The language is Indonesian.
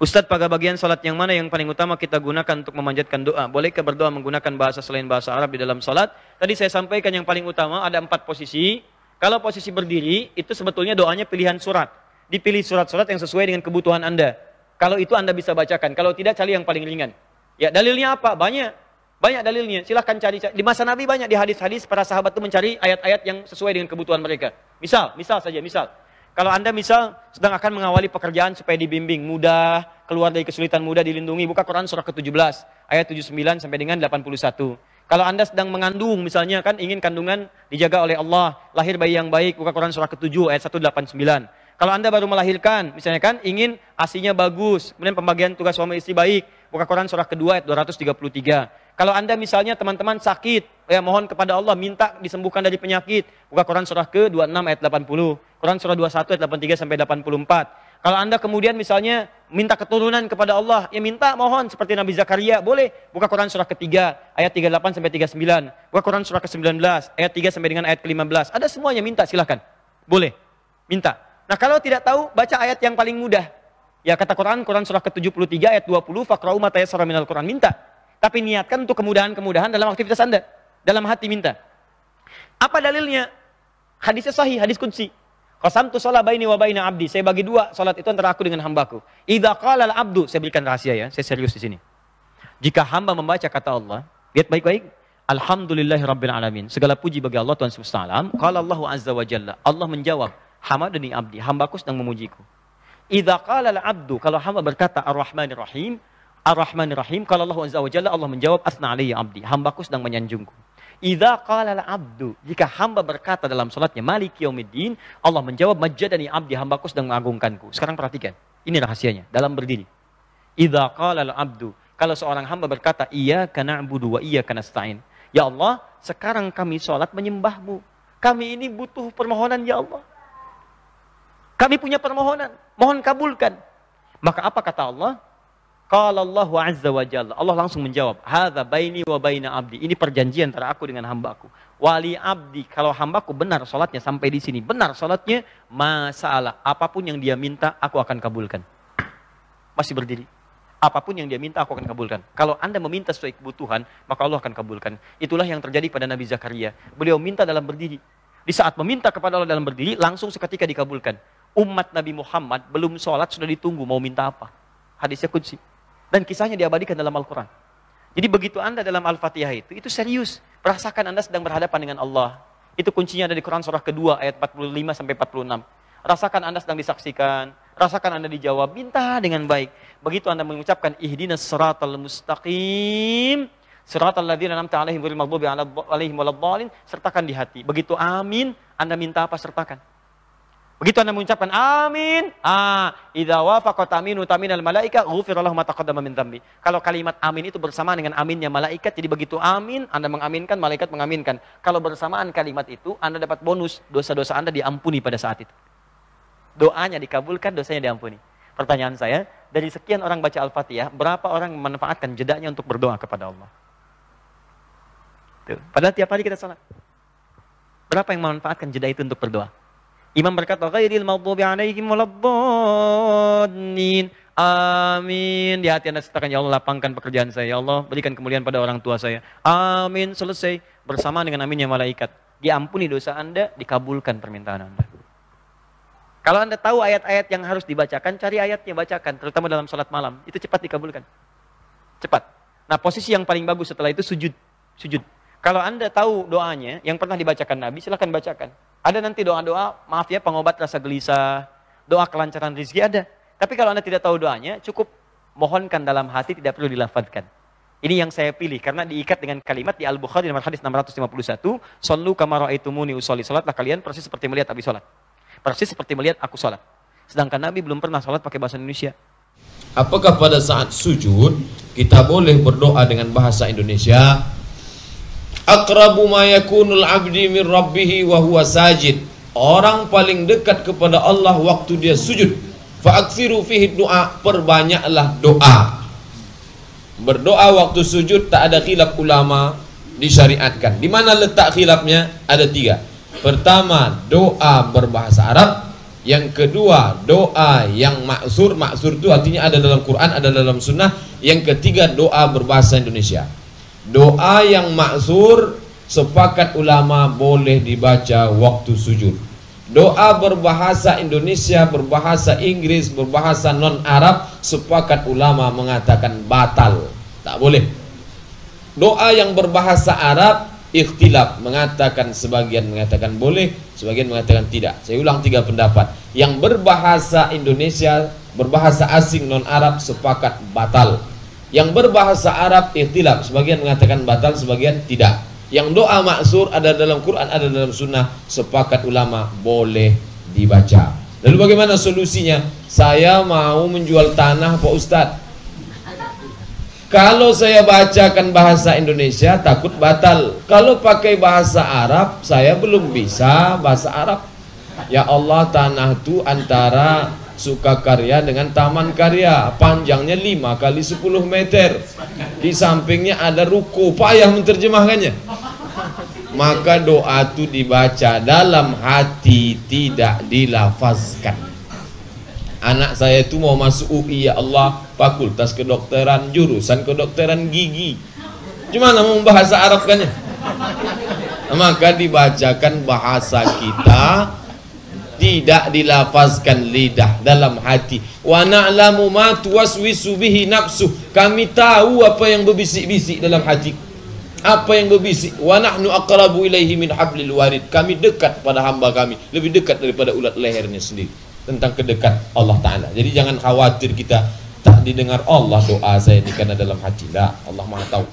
Ustadz, pada bagian salat yang mana yang paling utama kita gunakan untuk memanjatkan doa? Bolehkah berdoa menggunakan bahasa selain bahasa Arab di dalam salat? Tadi saya sampaikan yang paling utama ada 4 posisi. Kalau posisi berdiri, itu sebetulnya doanya pilihan surat. Dipilih surat-surat yang sesuai dengan kebutuhan Anda. Kalau itu Anda bisa bacakan. Kalau tidak, cari yang paling ringan. Ya, dalilnya apa? Banyak. Banyak dalilnya. Silahkan cari. Di masa Nabi banyak di hadis-hadis para sahabat itu mencari ayat-ayat yang sesuai dengan kebutuhan mereka. Misal saja. Kalau Anda misal sedang akan mengawali pekerjaan supaya dibimbing, mudah, keluar dari kesulitan, mudah dilindungi, buka Quran surah ke-17, ayat 79 sampai dengan 81. Kalau Anda sedang mengandung, misalnya kan ingin kandungan dijaga oleh Allah, lahir bayi yang baik, buka Quran surah ke-7, ayat 189. Kalau Anda baru melahirkan, misalnya kan ingin ASI-nya bagus, kemudian pembagian tugas suami istri baik, buka Quran surah kedua ayat 233. Kalau Anda misalnya teman-teman sakit, ya mohon kepada Allah minta disembuhkan dari penyakit, buka Quran surah ke-26 ayat 80, Quran surah 21 ayat 83 sampai 84. Kalau Anda kemudian misalnya minta keturunan kepada Allah, ya minta mohon seperti Nabi Zakaria, boleh buka Quran surah ketiga ayat 38 sampai 39, buka Quran surah ke-19 ayat 3 sampai dengan ayat ke-15. Ada semuanya, minta silahkan. Boleh. Minta. Nah, kalau tidak tahu, baca ayat yang paling mudah. Ya kata Quran, Quran surah ke-73 ayat 20, faqra'u ma tayassara minal Quran, minta. Tapi niatkan untuk kemudahan-kemudahan dalam aktivitas Anda. Dalam hati minta. Apa dalilnya? Hadisnya sahih, hadis qudsi. Qasamtu shalah baini wa baina abdi. Saya bagi dua salat itu antara aku dengan hambaku. Idza qala al-abdu, saya berikan rahasia ya, saya serius di sini. Jika hamba membaca kata Allah, lihat baik-baik, alhamdulillahirabbil alamin. Segala puji bagi Allah Tuhan semesta alam. Qala Allahu azza wa jalla. Allah menjawab, hamadani abdi, hambaku sedang memujiku. Idza qala al-abdu, kalau hamba berkata ar-rahmanir rahim, ar-rahmanir rahim, kalau Allah azza wa jalla, Allah menjawab asna alayya abdi, hambaku sedang menyanjungku. Idza qala al-abdu, jika hamba berkata dalam salatnya maliki yaumiddin, Allah menjawab majjadani abdi, hambaku sedang mengagungkanku. Sekarang perhatikan, ini rahasianya dalam berdiri. Idza qala al-abdu, kalau seorang hamba berkata iyyaka na'budu wa iyyaka nasta'in, ya Allah, sekarang kami salat menyembahmu. Kami ini butuh permohonan ya Allah. Kami punya permohonan, mohon kabulkan. Maka apa kata Allah? Qala Allahu azza wa jalla, Allah langsung menjawab, hadza baini wa baina abdi, ini perjanjian antara aku dengan hambaku. Wali abdi, kalau hambaku benar salatnya sampai di sini, benar salatnya, masalah apapun yang dia minta aku akan kabulkan. Masih berdiri. Apapun yang dia minta aku akan kabulkan. Kalau Anda meminta sesuai kebutuhan, maka Allah akan kabulkan. Itulah yang terjadi pada Nabi Zakaria. Beliau minta dalam berdiri. Di saat meminta kepada Allah dalam berdiri, langsung seketika dikabulkan. Umat Nabi Muhammad belum sholat sudah ditunggu mau minta apa. Hadisnya qudsi. Dan kisahnya diabadikan dalam Al-Quran. Jadi begitu Anda dalam Al-Fatihah itu serius. Rasakan Anda sedang berhadapan dengan Allah. Itu kuncinya ada di Quran surah kedua ayat 45 sampai 46. Rasakan Anda sedang disaksikan. Rasakan Anda dijawab. Minta dengan baik. Begitu Anda mengucapkan ihdinas siratal mustaqim, siratal ladzina an'amta 'alaihim ghairil maghdubi 'alaihim waladdallin, sertakan di hati. Begitu amin, Anda minta apa sertakan. Begitu Anda mengucapkan amin, idza wafaqat aminu taminal malaika ghufira lahu ma taqaddama min dzambi. Kalau kalimat amin itu bersamaan dengan aminnya malaikat, jadi begitu amin Anda mengaminkan, malaikat mengaminkan. Kalau bersamaan kalimat itu, Anda dapat bonus, dosa-dosa Anda diampuni pada saat itu. Doanya dikabulkan, dosanya diampuni. Pertanyaan saya, dari sekian orang baca Al-Fatihah, berapa orang memanfaatkan jedanya untuk berdoa kepada Allah? Tuh. Padahal tiap hari kita salat. Berapa yang memanfaatkan jeda itu untuk berdoa? Imam berkata, ghairil maghdubi 'alaihim waladdallin. Amin. Di hati Anda sertakan, ya Allah lapangkan pekerjaan saya. Ya Allah berikan kemuliaan pada orang tua saya. Amin. Selesai. Bersama dengan aminnya malaikat. Diampuni dosa Anda, dikabulkan permintaan Anda. Kalau Anda tahu ayat-ayat yang harus dibacakan, cari ayatnya, bacakan. Terutama dalam salat malam. Itu cepat dikabulkan. Cepat. Nah, posisi yang paling bagus setelah itu sujud. Sujud. Kalau Anda tahu doanya, yang pernah dibacakan Nabi, silakan bacakan. Ada nanti doa-doa, maaf ya, pengobat rasa gelisah, doa kelancaran rezeki ada. Tapi kalau Anda tidak tahu doanya, cukup mohonkan dalam hati, tidak perlu dilafadzkan. Ini yang saya pilih, karena diikat dengan kalimat di Al-Bukhari nomor hadis 651, Sallu kama ra'aitumuni usolli, salatlah kalian persis seperti melihat Abi salat. Persis seperti melihat aku salat. Sedangkan Nabi belum pernah salat pakai bahasa Indonesia. Apakah pada saat sujud, kita boleh berdoa dengan bahasa Indonesia? Aqrabu ma yakunul abdi min rabbihi wa huwa sajid. Orang paling dekat kepada Allah waktu dia sujud. Fa'aksiru fihi doa, perbanyaklah doa. Berdoa waktu sujud tak ada khilaf ulama, disyariatkan. Di mana letak khilafnya? Ada 3. Pertama, doa berbahasa Arab. Yang kedua, doa yang maksur. Maksur itu artinya ada dalam Quran, ada dalam sunnah. Yang ketiga, doa berbahasa Indonesia. Doa yang maksur, sepakat ulama boleh dibaca waktu sujud. Doa berbahasa Indonesia, berbahasa Inggris, berbahasa non-Arab, sepakat ulama mengatakan batal, tak boleh. Doa yang berbahasa Arab, ikhtilaf, mengatakan sebagian mengatakan boleh, sebagian mengatakan tidak. Saya ulang 3 pendapat. Yang berbahasa Indonesia, berbahasa asing non-Arab, sepakat batal. Yang berbahasa Arab, ikhtilaf, sebagian mengatakan batal, sebagian tidak. Yang doa maksur ada dalam Quran, ada dalam sunnah, sepakat ulama boleh dibaca. Lalu bagaimana solusinya? Saya mau menjual tanah Pak Ustadz. Kalau saya bacakan bahasa Indonesia takut batal. Kalau pakai bahasa Arab, saya belum bisa bahasa Arab. Ya Allah, tanah itu antara Sukakarya dengan Taman Karya, panjangnya 5 kali 10 meter. Di sampingnya ada ruko, payah menerjemahkannya. Maka doa itu dibaca dalam hati, tidak dilafazkan. Anak saya itu mau masuk UI, ya Allah, fakultas kedokteran, jurusan kedokteran gigi. Gimana mau bahasa Arab kan ya? Maka dibacakan bahasa kita, tidak dilafazkan lidah, dalam hati. Wa na'lamu ma tuwaswisu bihi nafsu. Kami tahu apa yang berbisik-bisik dalam hati. Apa yang berbisik. Wa nahnu aqrabu ilaihi min hablil warid. Kami dekat pada hamba kami, lebih dekat daripada ulat lehernya sendiri. Tentang kedekat Allah Ta'ala. Jadi jangan khawatir kita tak didengar Allah doa saya ini karena dalam hati. Tidak, Allah Maha tahu.